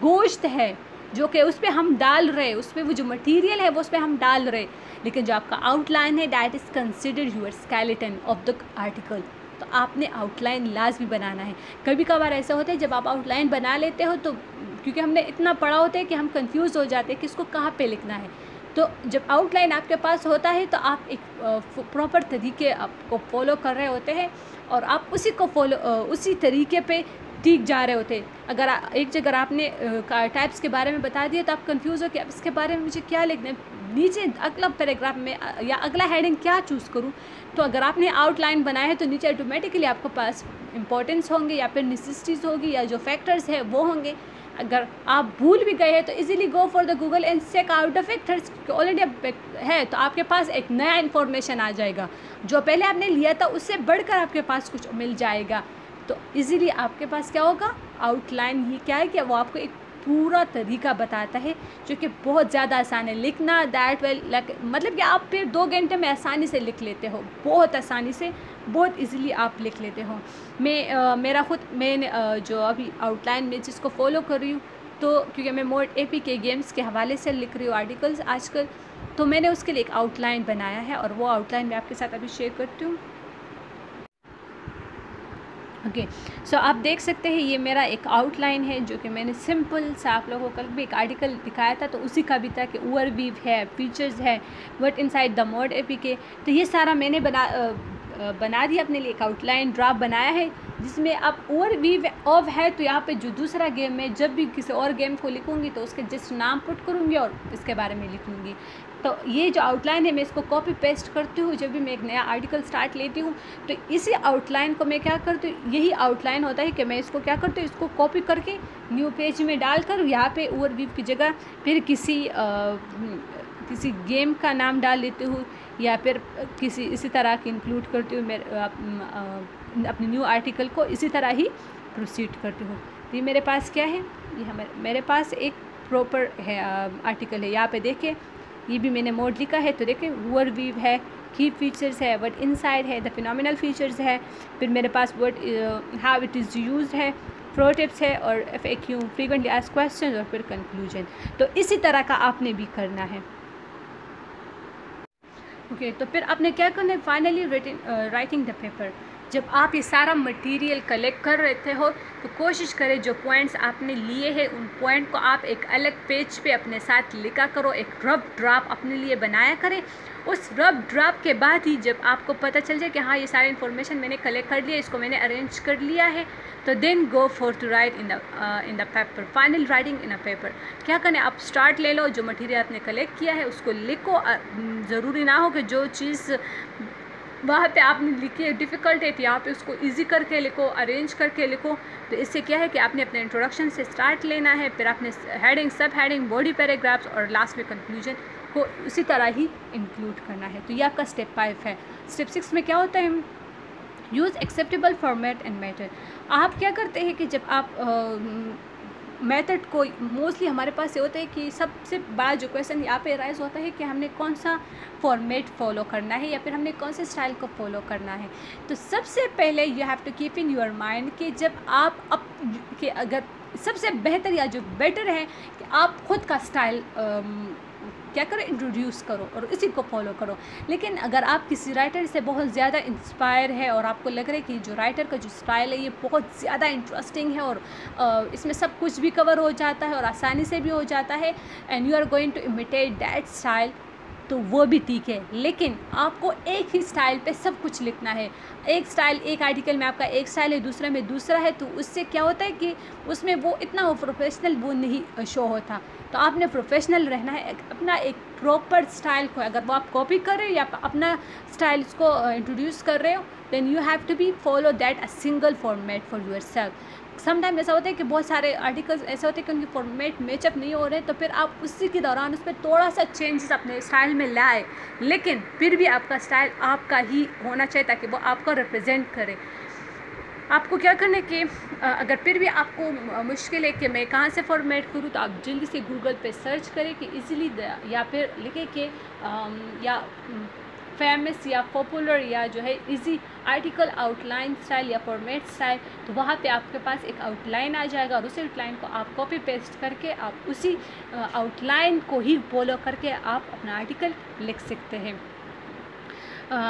गोश्त है जो कि उस पर हम डाल रहे, उस पर वो जो मटेरियल है वो उस पर हम डाल रहे। लेकिन जो आपका आउटलाइन है that is consider your skeleton of the article. तो आपने आउटलाइन लाजमी बनाना है। कभी कभार ऐसा होता है जब आप आउटलाइन बना लेते हो तो क्योंकि हमने इतना पढ़ा होता है कि हम कंफ्यूज हो जाते हैं कि इसको कहाँ पे लिखना है। तो जब आउटलाइन आपके पास होता है तो आप एक प्रॉपर तरीके आपको फॉलो कर रहे होते हैं और आप उसी तरीके पे ठीक जा रहे होते। अगर एक जगह आपने टाइप्स के बारे में बता दिया तो आप कंफ्यूज हो कि अब इसके बारे में मुझे क्या लिखना है, नीचे अगला पैराग्राफ में या अगला हेडिंग क्या चूज़ करूं। तो अगर आपने आउटलाइन बनाया है तो नीचे ऑटोमेटिकली आपके पास इंपॉर्टेंस होंगे या फिर नेसेसिटीज़ होगी या जो फैक्टर्स है वो होंगे। अगर आप भूल भी गए हैं तो easily go for the Google and check out the factors, already है तो आपके पास एक नया इन्फॉर्मेशन आ जाएगा, जो पहले आपने लिया था उससे बढ़कर आपके पास कुछ मिल जाएगा। तो इजीली आपके पास क्या होगा, आउटलाइन ये क्या है कि वो आपको एक पूरा तरीका बताता है जो कि बहुत ज़्यादा आसान है लिखना। दैट वेल मतलब कि आप फिर 2 घंटे में आसानी से लिख लेते हो, बहुत आसानी से, बहुत इजीली आप लिख लेते हो। मैंने जो अभी आउटलाइन में जिसको फॉलो कर रही हूँ, तो क्योंकि मैं मोड एपी के गेम्स के हवाले से लिख रही हूँ आर्टिकल्स आजकल, तो मैंने उसके लिए एक आउटलाइन बनाया है और वो आउटलाइन मैं आपके साथ अभी शेयर करती हूँ। ओके, सो आप देख सकते हैं ये मेरा एक आउटलाइन है जो कि मैंने सिंपल सा आप लोगों को कल भी एक आर्टिकल दिखाया था, तो उसी का भी था कि ओवरव्यू है, फीचर्स है, what inside the mod APK. तो ये सारा मैंने बना दिया अपने लिए, एक आउटलाइन ड्राफ्ट बनाया है जिसमें अब ओवरव्यू ऑफ है। तो यहाँ पे जो दूसरा गेम है, जब भी किसी और गेम को लिखूँगी तो उसके जस्ट नाम पुट करूँगी और इसके बारे में लिख लूँगी। तो ये जो आउटलाइन है मैं इसको कॉपी पेस्ट करती हूँ जब भी मैं एक नया आर्टिकल स्टार्ट लेती हूँ। तो इसी आउटलाइन को मैं क्या करती हूँ, यही आउटलाइन होता है कि मैं इसको क्या करती हूँ, इसको कॉपी करके न्यू पेज में डालकर यहाँ पे ओवरव्यू की जगह फिर किसी गेम का नाम डाल लेती हूँ या फिर किसी इसी तरह की इंक्लूड करती हूँ। अपने न्यू आर्टिकल को इसी तरह ही प्रोसीड करती हूँ। तो ये मेरे पास क्या है, ये मेरे पास एक प्रॉपर है आर्टिकल है। यहाँ पे देखिए ये भी मैंने मोड लिखा है, तो देखिए ओवरव्यू है, की फीचर्स है, व्हाट इनसाइड है, द फिनोमिनल फीचर्स है, फिर मेरे पास what how it is used है, प्रो टिप्स है और FAQ फ्रीक्वेंटली आस्क्ड क्वेश्चंस और फिर कंक्लूजन। तो इसी तरह का आपने भी करना है। ओके, तो फिर आपने क्या करना है, फाइनली राइटिंग द पेपर। जब आप ये सारा मटेरियल कलेक्ट कर रहे हो तो कोशिश करें जो पॉइंट्स आपने लिए हैं उन पॉइंट को आप एक अलग पेज पे अपने साथ लिखा करो, एक रफ ड्राफ्ट अपने लिए बनाया करें। उस रफ ड्राफ्ट के बाद ही जब आपको पता चल जाए कि हाँ ये सारी इन्फॉर्मेशन मैंने कलेक्ट कर लिया, इसको मैंने अरेंज कर लिया है, तो then go for to write in the paper, final writing in a paper. क्या करना है, आप स्टार्ट ले लो, जो मटेरियल आपने कलेक्ट किया है उसको लिखो। ज़रूरी ना हो कि जो चीज़ वहाँ पे आपने लिखी है डिफ़िकल्ट है तो यहाँ पे उसको इजी करके लिखो, अरेंज करके लिखो। तो इससे क्या है कि आपने अपने इंट्रोडक्शन से स्टार्ट लेना है, फिर आपने हेडिंग, सब हेडिंग, बॉडी पैराग्राफ्स और लास्ट में कंक्लूजन को उसी तरह ही इंक्लूड करना है। तो ये आपका स्टेप 5 है। स्टेप 6 में क्या होता है, use acceptable format and method. आप क्या करते हैं कि जब आप मेथड को मोस्टली हमारे पास ये होता है कि सबसे बड़ा जो क्वेश्चन यहाँ पे राइज होता है कि हमने कौन सा फॉर्मेट फॉलो करना है या फिर हमने कौन से स्टाइल को फॉलो करना है। तो सबसे पहले you have to keep in your mind कि जब आप कि अगर सबसे बेहतर या जो बेटर है कि आप खुद का स्टाइल क्या करो, इंट्रोड्यूस करो और इसी को फॉलो करो। लेकिन अगर आप किसी राइटर से बहुत ज़्यादा इंस्पायर है और आपको लग रहा है कि जो राइटर का जो स्टाइल है ये बहुत ज़्यादा इंटरेस्टिंग है और इसमें सब कुछ भी कवर हो जाता है और आसानी से भी हो जाता है, and you are going to imitate that style, तो वो भी ठीक है। लेकिन आपको एक ही स्टाइल पे सब कुछ लिखना है। एक स्टाइल, एक आर्टिकल में आपका एक स्टाइल है, दूसरे में दूसरा है, तो उससे क्या होता है कि उसमें वो इतना वो प्रोफेशनल वो नहीं शो होता। तो आपने प्रोफेशनल रहना है, अपना एक प्रॉपर स्टाइल को, अगर वो आप कॉपी कर रहे हो या अपना स्टाइल इसको इंट्रोड्यूस कर रहे हो, then you have to be follow that a single format for yourself. Sometime ऐसा होता है कि बहुत सारे आर्टिकल्स ऐसे होते हैं कि उनकी फॉर्मेट मैचअप नहीं हो रहे, तो फिर आप उसी के दौरान उसमें थोड़ा सा चेंजेस अपने स्टाइल में लाए, लेकिन फिर भी आपका स्टाइल आपका ही होना चाहिए ताकि वो आपको रिप्रेजेंट करे। आपको क्या करना है कि अगर फिर भी आपको मुश्किल है कि मैं कहाँ से फॉर्मेट करूँ, तो आप जल्दी से गूगल पे सर्च करें कि इजीली, या फिर लिखें कि या फेमस या पॉपुलर या जो है इजी आर्टिकल आउटलाइन स्टाइल या फॉर्मेट स्टाइल, तो वहाँ पे आपके पास एक आउटलाइन आ जाएगा और उसी आउटलाइन को आप कॉपी पेस्ट करके आप उसी आउटलाइन को ही फॉलो करके आप अपना आर्टिकल लिख सकते हैं।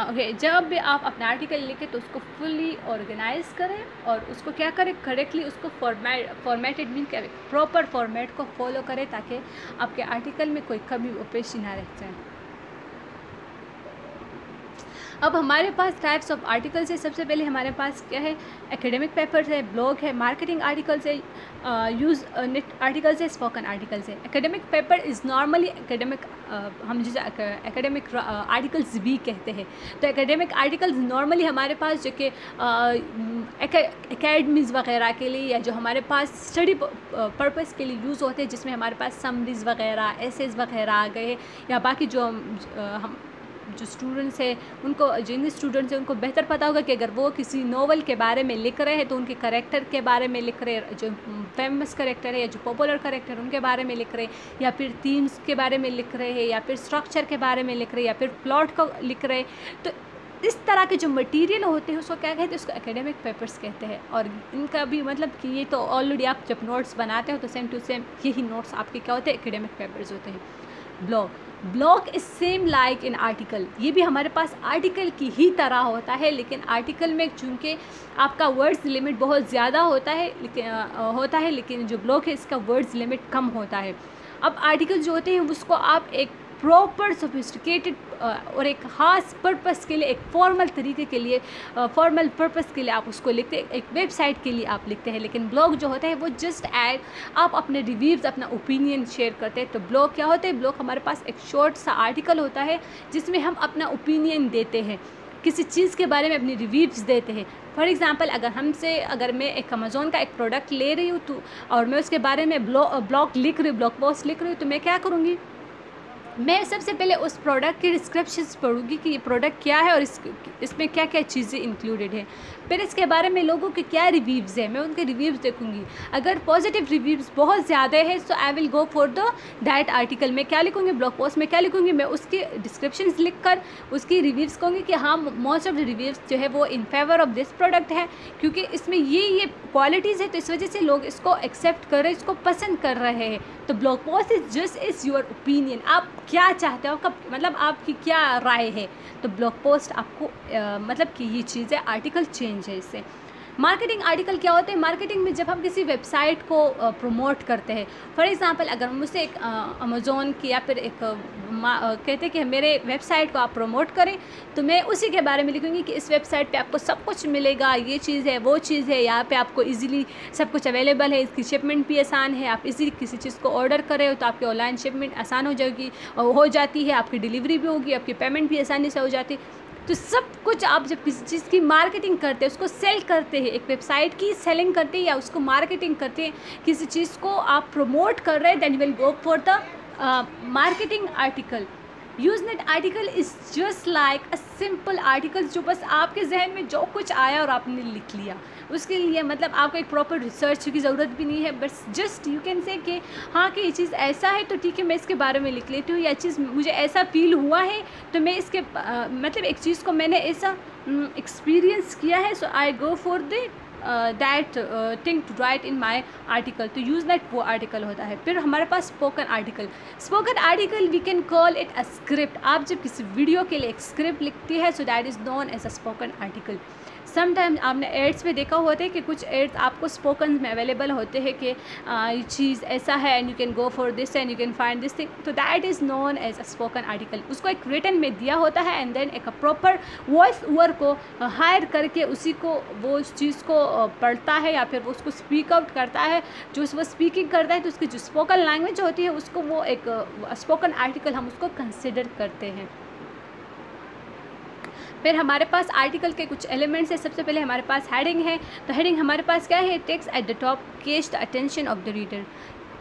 ओके, जब भी आप अपना आर्टिकल लिखें तो उसको फुल्ली ऑर्गेनाइज करें और उसको क्या करें, करेक्टली उसको फॉर्मेटेड मीन क्या, प्रॉपर फॉर्मेट को फॉलो करें ताकि आपके आर्टिकल में कोई कमी पेशी ना रह जाए। अब हमारे पास टाइप्स ऑफ आर्टिकल्स है। सबसे पहले हमारे पास क्या है, एकेडमिक पेपर्स है, ब्लॉग है, मार्केटिंग आर्टिकल्स है, यूज़ नेट आर्टिकल्स है, स्पोकन आर्टिकल्स है। Academic paper is normally academic, हम जिसे एकेडमिक आर्टिकल्स भी कहते हैं। तो एकेडमिक आर्टिकल्स नॉर्मली हमारे पास जो कि एकेडमीज़ वगैरह के लिए या जो हमारे पास स्टडी पर्पस के लिए यूज़ होते हैं, जिसमें हमारे पास समरीज़ वगैरह, एसेज वगैरह आ गए, या बाकी जो स्टूडेंट्स हैं उनको, जो इंग्लिश स्टूडेंट्स हैं उनको बेहतर पता होगा कि अगर वो किसी नॉवल के बारे में लिख रहे हैं तो उनके करेक्टर के बारे में लिख रहे हैं, जो फेमस करेक्टर है या जो पॉपुलर करेक्टर उनके बारे में लिख रहे हैं, या फिर थीम्स के बारे में लिख रहे हैं, या फिर स्ट्रक्चर के बारे में लिख रहे हैं, या फिर प्लॉट को लिख रहे हैं। तो इस तरह के जो मटेरियल होते हैं उसको क्या कहते हैं, उसको एकेडमिक पेपर्स कहते हैं। और इनका भी मतलब कि ये तो ऑलरेडी आप जब नोट्स बनाते हो तो सेम टू सेम यही नोट्स आपके क्या होते हैं, एकेडमिक पेपर्स होते हैं। Blog. Blog is same like in article, ये भी हमारे पास आर्टिकल की ही तरह होता है, लेकिन आर्टिकल में चूँकि आपका वर्ड्स लिमिट बहुत ज़्यादा होता है, लेकिन जो ब्लॉग है इसका वर्ड्स लिमिट कम होता है। अब आर्टिकल जो होते हैं उसको आप एक प्रॉपर सोफिस्टिकेटेड और एक ख़ास पर्पस के लिए, एक फॉर्मल तरीके के लिए, फॉर्मल पर्पस के लिए आप उसको लिखते हैं, एक वेबसाइट के लिए आप लिखते हैं। लेकिन ब्लॉग जो होता है वो जस्ट ऐड, आप अपने रिव्यूज़, अपना ओपिनियन शेयर करते हैं। तो ब्लॉग क्या होता है, ब्लॉग हमारे पास एक शॉर्ट सा आर्टिकल होता है जिसमें हम अपना ओपिनियन देते हैं, किसी चीज़ के बारे में अपनी रिव्यूज़ देते हैं। फॉर एग्ज़ाम्पल अगर मैं एक अमेज़ॉन का एक प्रोडक्ट ले रही हूँ तो और मैं उसके बारे में ब्लॉग लिख रही हूँ, ब्लॉग पोस्ट लिख रही हूँ, तो मैं क्या करूँगी, मैं सबसे पहले उस प्रोडक्ट के डिस्क्रिप्शंस पढ़ूंगी कि ये प्रोडक्ट क्या है और इसमें क्या क्या चीज़ें इंक्लूडेड है। फिर इसके बारे में लोगों के क्या रिव्यूज़ है, मैं उनके रिव्यूज़ देखूंगी। अगर पॉजिटिव रिव्यूज़ बहुत ज़्यादा है so I will go for that article. मैं क्या लिखूंगी, ब्लॉग पोस्ट में क्या लिखूंगी, मैं उसके डिस्क्रिप्शंस लिख कर उसकी रिव्यूज़ कहूँगी कि हाँ मोस्ट ऑफ द रिव्यूज़ जो है वो in favour of this product है, क्योंकि इसमें ये क्वालिटीज़ है, तो इस वजह से लोग इसको एक्सेप्ट कर रहे हैं, इसको पसंद कर रहे हैं। तो blog post is your opinion, आप क्या चाहते हो, मतलब आपकी क्या राय है। तो ब्लॉग पोस्ट आपको मतलब कि ये चीज़ है, आर्टिकल चेंज है इससे। मार्केटिंग आर्टिकल क्या होते हैं, मार्केटिंग में जब हम किसी वेबसाइट को प्रमोट करते हैं, फॉर एग्जांपल अगर मुझसे एक अमेज़ॉन की या फिर एक कहते हैं कि मेरे वेबसाइट को आप प्रमोट करें, तो मैं उसी के बारे में लिखूंगी कि इस वेबसाइट पे आपको सब कुछ मिलेगा, ये चीज़ है वो चीज़ है, यहाँ पे आपको इजीली सब कुछ अवेलेबल है, इसकी शिपमेंट भी आसान है, आप इजीली किसी चीज़ को ऑर्डर करें हो तो आपकी ऑनलाइन शिपमेंट आसान हो जाती है, आपकी डिलीवरी भी होगी, आपकी पेमेंट भी आसानी से हो जाती है। तो सब कुछ आप जब किसी चीज़ की मार्केटिंग करते हैं, उसको सेल करते हैं, एक वेबसाइट की सेलिंग करते हैं या उसको मार्केटिंग करते हैं, किसी चीज़ को आप प्रमोट कर रहे हैं, then you will go for the marketing article. Usenet article is just like a simple article, जो बस आपके जहन में जो कुछ आया और आपने लिख लिया। उसके लिए मतलब आपको एक प्रॉपर रिसर्च की ज़रूरत भी नहीं है, बस जस्ट यू कैन से कि हाँ कि ये चीज़ ऐसा है तो ठीक है मैं इसके बारे में लिख लेती हूँ, या चीज़ मुझे ऐसा फील हुआ है तो मैं इसके मतलब एक चीज़ को मैंने ऐसा एक्सपीरियंस किया है, so I go for that thing to write in my article. तो यूज़ दैट वो आर्टिकल होता है। फिर हमारे पास spoken article we can call it a script. आप जब किसी वीडियो के लिए एक स्क्रिप्ट लिखती है so that is known as a spoken article. Sometimes आपने एड्स में देखा होता है कि कुछ एड्स आपको स्पोकन में अवेलेबल होते हैं कि ये चीज़ ऐसा है and you can go for this and you can find this thing, तो that is known as a spoken article. उसको एक रिटन में दिया होता है एंड देन एक प्रॉपर वॉइस ओवर को हायर करके उसी को वो उस चीज़ को पढ़ता है या फिर वो उसको स्पीक आउट करता है। जो वो स्पीकिंग करता है तो उसकी जो स्पोकन लैंग्वेज होती है उसको वो एक स्पोकन आर्टिकल हम उसको कंसिडर करते हैं। फिर हमारे पास आर्टिकल के कुछ एलिमेंट्स है। सबसे पहले हमारे पास हेडिंग है। तो हेडिंग हमारे पास क्या है, text at the top catch the attention of the reader.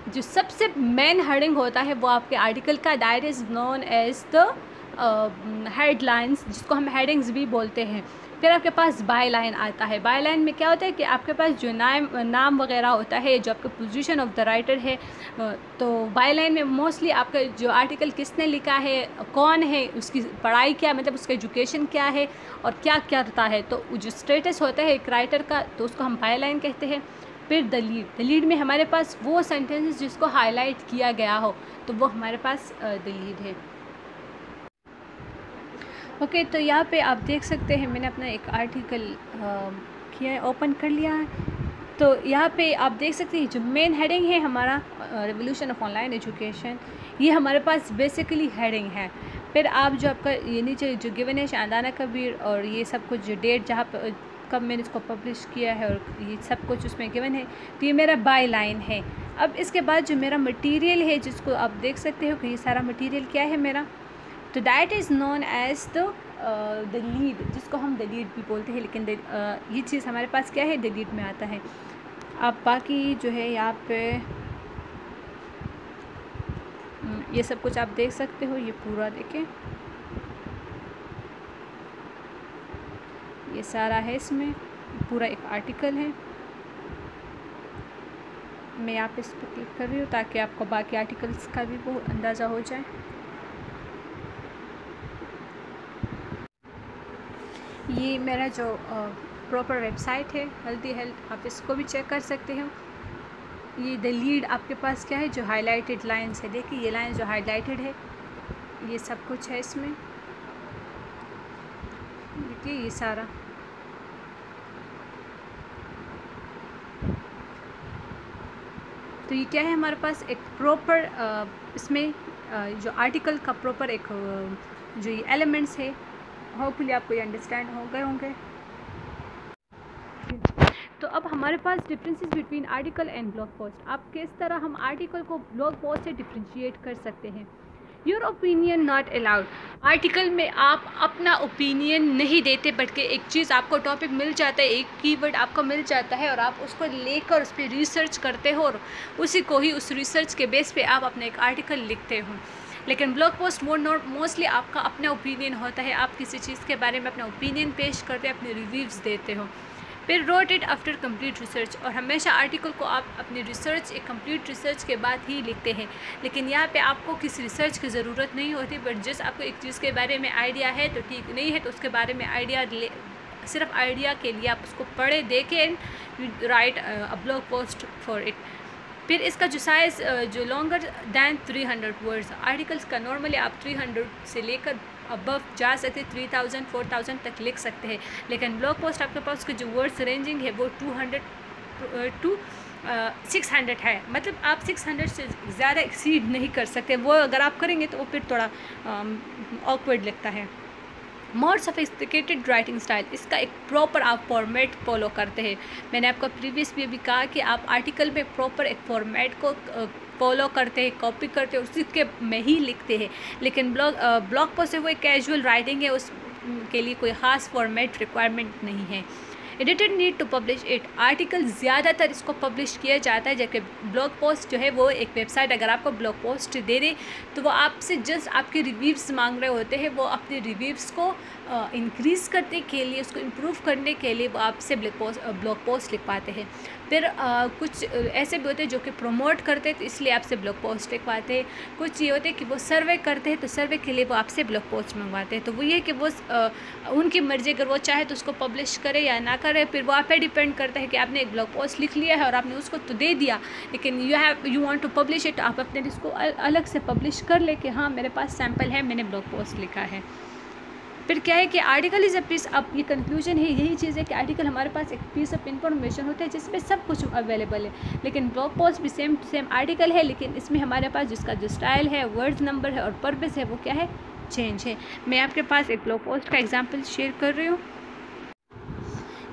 जो सबसे मेन हेडिंग होता है वो आपके आर्टिकल का, that is known as the headlines, जिसको हम हेडिंग्स भी बोलते हैं। फिर आपके पास बाय लाइन आता है। बाय लाइन में क्या होता है कि आपके पास जो नाम वगैरह होता है, जो आपका पोजीशन ऑफ द राइटर है, तो बाय लाइन में मोस्टली आपका जो आर्टिकल किसने लिखा है, कौन है, उसकी पढ़ाई क्या, मतलब उसका एजुकेशन क्या है और क्या करता है, तो जो स्टेटस होता है एक राइटर का, तो उसको हम बाय लाइन कहते हैं। फिर द लीड में हमारे पास वो सेंटेंसेस जिसको हाईलाइट किया गया हो, तो वो हमारे पास द लीड है। ओके, तो यहाँ पे आप देख सकते हैं मैंने अपना एक आर्टिकल किया है, ओपन कर लिया है। तो यहाँ पे आप देख सकते हैं जो मेन हेडिंग है हमारा रिवोल्यूशन ऑफ ऑनलाइन एजुकेशन, ये हमारे पास बेसिकली हेडिंग है। फिर आप जो आपका ये नीचे जो गिवन है शानदाना कबीर और ये सब कुछ जो डेट जहाँ पर कब मैंने इसको पब्लिश किया है और ये सब कुछ उसमें गिवन है, तो ये मेरा बाय लाइन है। अब इसके बाद जो मेरा मटीरियल है, जिसको आप देख सकते हो कि ये सारा मटीरियल क्या है मेरा, तो that is known as the lead, जिसको हम द लीड भी बोलते हैं, लेकिन ये चीज़ हमारे पास क्या है, द लीड में आता है। अब बाकी जो है यहाँ पे ये सब कुछ आप देख सकते हो, ये पूरा देखें, ये सारा है, इसमें पूरा एक आर्टिकल है। मैं यहाँ पे इस पर क्लिक कर रही हूँ ताकि आपको बाकी आर्टिकल्स का भी वो अंदाज़ा हो जाए। ये मेरा जो प्रॉपर वेबसाइट है हेल्दी हेल्थ, आप इसको भी चेक कर सकते हो। ये द लीड आपके पास क्या है, जो हाईलाइटेड लाइन्स है, देखिए ये लाइन जो हाईलाइटेड है, ये सब कुछ है इसमें, देखिए ये सारा। तो ये क्या है हमारे पास एक प्रॉपर इसमें जो आर्टिकल का प्रॉपर एक जो ये एलिमेंट्स है, होपफुली आपको ये अंडरस्टैंड हो गए होंगे। तो अब हमारे पास differences between article and blog post. आप किस तरह हम आर्टिकल को ब्लॉग पोस्ट से डिफ्रेंशिएट कर सकते हैं। Your opinion not allowed. Article में आप अपना ओपिनियन नहीं देते, बल्कि एक चीज़ आपको टॉपिक मिल जाता है, एक कीवर्ड आपको मिल जाता है और आप उसको लेकर उस पर रिसर्च करते हो और उसी को ही उस रिसर्च के बेस पे आप अपना एक आर्टिकल लिखते हो। लेकिन ब्लॉग पोस्ट मोस्टली आपका अपना ओपिनियन होता है, आप किसी चीज़ के बारे में अपना ओपिनियन पेश करते हैं, अपने रिव्यूज़ देते हो। फिर wrote it after complete research, और हमेशा आर्टिकल को आप अपनी रिसर्च, एक कंप्लीट रिसर्च के बाद ही लिखते हैं। लेकिन यहाँ पे आपको किसी रिसर्च की ज़रूरत नहीं होती, बट जस्ट आपको एक चीज़ के बारे में आइडिया है तो ठीक, नहीं है तो उसके बारे में आइडिया सिर्फ आइडिया के लिए आप उसको पढ़े, देखें and right a blog post for it. फिर इसका जो साइज़ जो लॉन्गर दैन 300 वर्ड्स, आर्टिकल्स का नॉर्मली आप 300 से लेकर अबव जा सकते, 3000 4000 तक लिख सकते हैं। लेकिन ब्लॉग पोस्ट आपके पास उसकी जो वर्ड्स रेंजिंग है वो 200 टू 600 है, मतलब आप 600 से ज़्यादा एक्सीड नहीं कर सकते। वो अगर आप करेंगे तो वो फिर थोड़ा ऑकवर्ड लगता है। मोर सोफिस्टिकेटेड राइटिंग स्टाइल, इसका एक प्रॉपर आप फॉर्मेट फॉलो करते हैं। मैंने आपको प्रीवियस भी कहा कि आप आर्टिकल में प्रॉपर एक फॉर्मेट को फॉलो करते हैं, कॉपी करते हैं, उसी के में ही लिखते हैं। लेकिन ब्लॉग पोस्ट है वो एक कैजुअल राइटिंग है, उसके लिए कोई ख़ास फॉर्मेट रिक्वायरमेंट नहीं है। Editor need to publish it, article ज़्यादातर इसको पब्लिश किया जाता है, जबकि ब्लॉग पोस्ट जो है वो एक वेबसाइट अगर आपको ब्लॉग पोस्ट दे दे तो वो आपसे जस्ट आपके रिव्यूज़ मांग रहे होते हैं। वो अपने रिव्यूज़ को इंक्रीज़ करने के लिए, उसको इम्प्रूव करने के लिए वो आपसे ब्लॉग पोस्ट लिखवाते हैं। फिर कुछ ऐसे भी होते हैं जो कि प्रमोट करते हैं तो इसलिए आपसे ब्लॉग पोस्ट लिखवाते हैं। कुछ ये होते हैं कि वो सर्वे करते हैं तो सर्वे के लिए वो आपसे ब्लॉग पोस्ट मंगवाते हैं। तो वो ये कि वो उनकी मर्ज़ी, अगर वो चाहे तो उसको पब्लिश करे या ना करे, फिर वो आप पे डिपेंड करता है कि आपने एक ब्लॉग पोस्ट लिख लिया है और आपने उसको तो दे दिया, लेकिन you want to publish it, आप अपने इसको अलग से पब्लिश कर ले कि हाँ मेरे पास सैम्पल है, मैंने ब्लॉग पोस्ट लिखा है। फिर क्या है कि आर्टिकल इज़ अ पीस, अब ये कंक्लूजन है, यही चीज़ है कि आर्टिकल हमारे पास एक पीस ऑफ इंफॉर्मेशन होता है जिसमें सब कुछ अवेलेबल है। लेकिन ब्लॉग पोस्ट भी सेम आर्टिकल है, लेकिन इसमें हमारे पास जिसका जो स्टाइल है, वर्ड्स नंबर है और पर्पस है वो क्या है, चेंज है। मैं आपके पास एक ब्लॉग पोस्ट का एग्जाम्पल शेयर कर रही हूँ।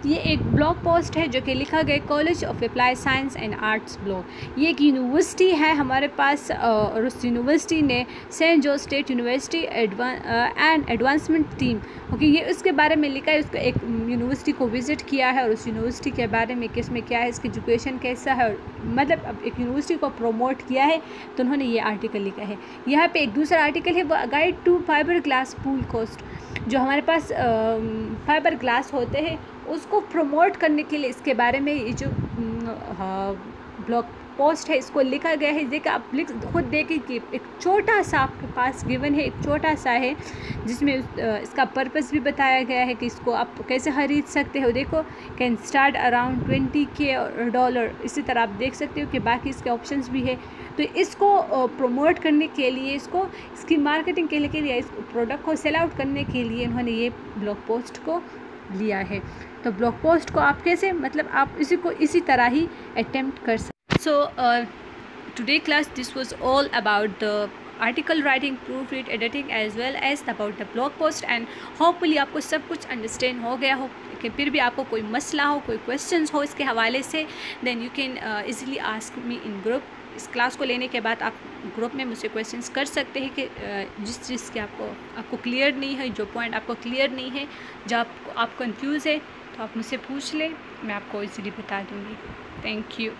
ये एक ब्लॉग पोस्ट है जो कि लिखा गया college of apply science and arts blog. ये एक यूनिवर्सिटी है हमारे पास और उस यूनिवर्सिटी ने saint George state university and advancement team, okay, ये उसके बारे में लिखा है। उसको एक यूनिवर्सिटी को विज़िट किया है और उस यूनिवर्सिटी के बारे में किस में क्या है, इसकी एजुकेशन कैसा है, और मतलब अब एक यूनिवर्सिटी को प्रमोट किया है तो उन्होंने ये आर्टिकल लिखा है। यहाँ पे एक दूसरा आर्टिकल है, वो guide to fibreglass pool cost, जो हमारे पास फाइबर ग्लास होते हैं उसको प्रमोट करने के लिए इसके बारे में ये जो ब्लॉग पोस्ट है इसको लिखा गया है। देखिए आप खुद देखें कि एक छोटा सा आपके पास गिवन है, एक छोटा सा है जिसमें इसका पर्पस भी बताया गया है कि इसको आप कैसे ख़रीद सकते हो। देखो, कैन स्टार्ट अराउंड $20,000, इसी तरह आप देख सकते हो कि बाकी इसके ऑप्शंस भी है। तो इसको प्रमोट करने के लिए, इसकी मार्केटिंग के लिए, इस प्रोडक्ट को सेल आउट करने के लिए इन्होंने ये ब्लॉग पोस्ट को लिया है। तो ब्लॉग पोस्ट को आप कैसे, मतलब आप इसी तरह ही अटेम्प्ट कर सकते। So today class, this was all about the article writing, proofread, editing as well as about the blog post, and hopefully आपको सब कुछ understand हो गया हो। कि फिर भी आपको कोई मसला हो, कोई questions हो इसके हवाले से, then you can easily ask me in group। इस क्लास को लेने के बाद आप ग्रुप में मुझसे क्वेश्चंस कर सकते हैं कि जिस चीज़ के आपको क्लियर नहीं है, जो पॉइंट आपको क्लियर नहीं है, जो आप कंफ्यूज है, तो आप मुझसे पूछ लें, मैं आपको इजीली बता दूँगी। Thank you.